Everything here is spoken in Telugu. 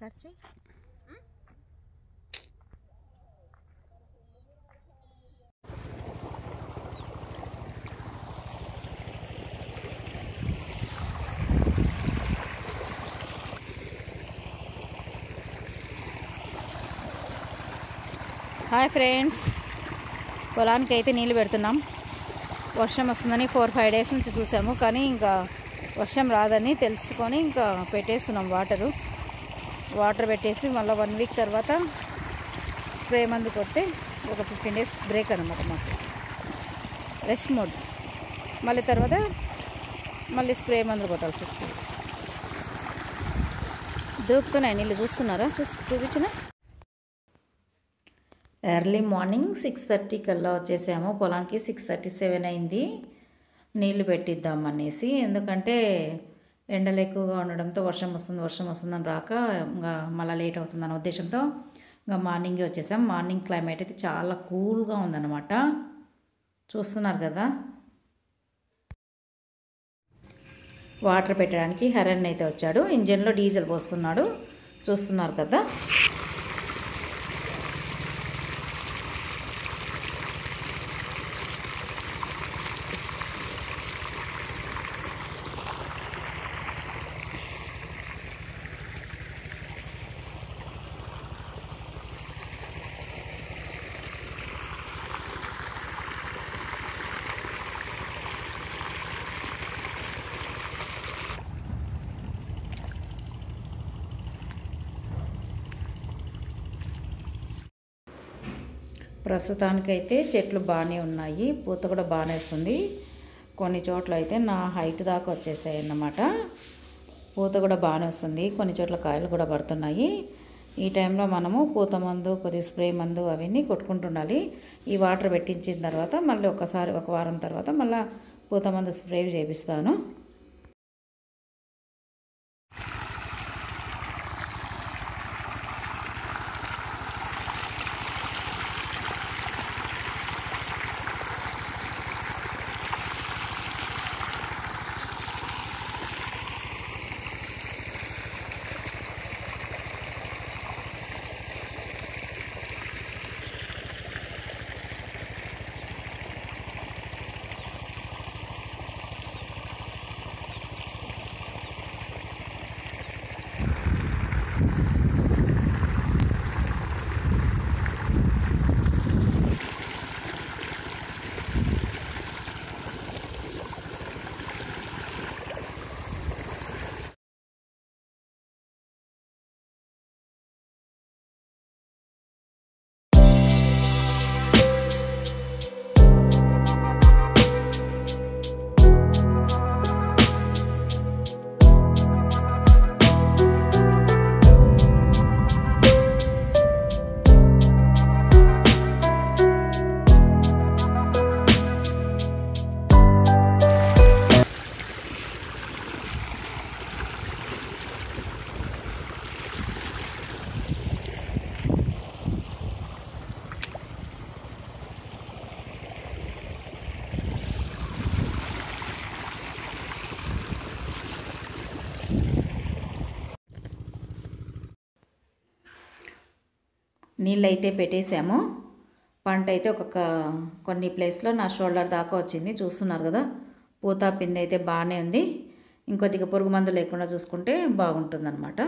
స్టార్ట్ చేయి. హాయ్ ఫ్రెండ్స్, పొలానికి అయితే నీళ్ళు పెడుతున్నాం. వర్షం వస్తుందని 4-5 డేస్ నుంచి చూసాము, కానీ ఇంకా వర్షం రాదని తెలుసుకొని ఇంకా పెట్టేస్తున్నాం. వాటర్ పెట్టేసి మళ్ళీ 1 వీక్ తర్వాత స్ప్రే మందు కొట్టి ఒక 15 డేస్ బ్రేక్ అనమాట. మాకు రెస్ట్ మోడ్. మళ్ళీ తర్వాత మళ్ళీ స్ప్రే మందులు కొట్టాల్సి వస్తుంది. దూకుతున్నాయి నీళ్ళు, చూస్తున్నారా? చూపించిన ఎర్లీ మార్నింగ్ 6:30 కల్లా వచ్చేసాము పొలానికి. 6:37 అయింది. నీళ్లు పెట్టిద్దాం అనేసి, ఎందుకంటే ఎండలు ఎక్కువగా ఉండడంతో వర్షం వస్తుందని రాక ఇంకా మళ్ళీ లేట్ అవుతుందన్న ఉద్దేశంతో ఇంకా మార్నింగే వచ్చేసాం. మార్నింగ్ క్లైమేట్ అయితే చాలా కూల్గా ఉందన్నమాట. చూస్తున్నారు కదా. వాటర్ పెట్టడానికి హరణ్ అయితే వచ్చాడు. ఇంజన్లో డీజిల్ పోస్తున్నాడు, చూస్తున్నారు కదా. ప్రస్తుతానికైతే చెట్లు బాగానే ఉన్నాయి, పూత కూడా బాగానే వస్తుంది. కొన్ని చోట్ల అయితే నా హైట్ దాకా వచ్చేసాయి అన్నమాట. పూత కూడా బాగానే వస్తుంది, కొన్ని చోట్ల కాయలు కూడా పడుతున్నాయి. ఈ టైంలో మనము పూత మందు, కొద్దిగా స్ప్రే మందు అవన్నీ కొట్టుకుంటుండాలి. ఈ వాటర్ పెట్టించిన తర్వాత మళ్ళీ ఒక వారం తర్వాత మళ్ళీ పూత మందు స్ప్రే చేపిస్తాను. నీళ్ళు అయితే పెట్టేసాము. పంట అయితే కొన్ని ప్లేస్లో నా షోల్డర్ దాకా వచ్చింది, చూస్తున్నారు కదా. పూత పిండి అయితే బాగానే ఉంది. ఇంకొద్దిగా పురుగు మందు లేకుండా చూసుకుంటే బాగుంటుందన్నమాట.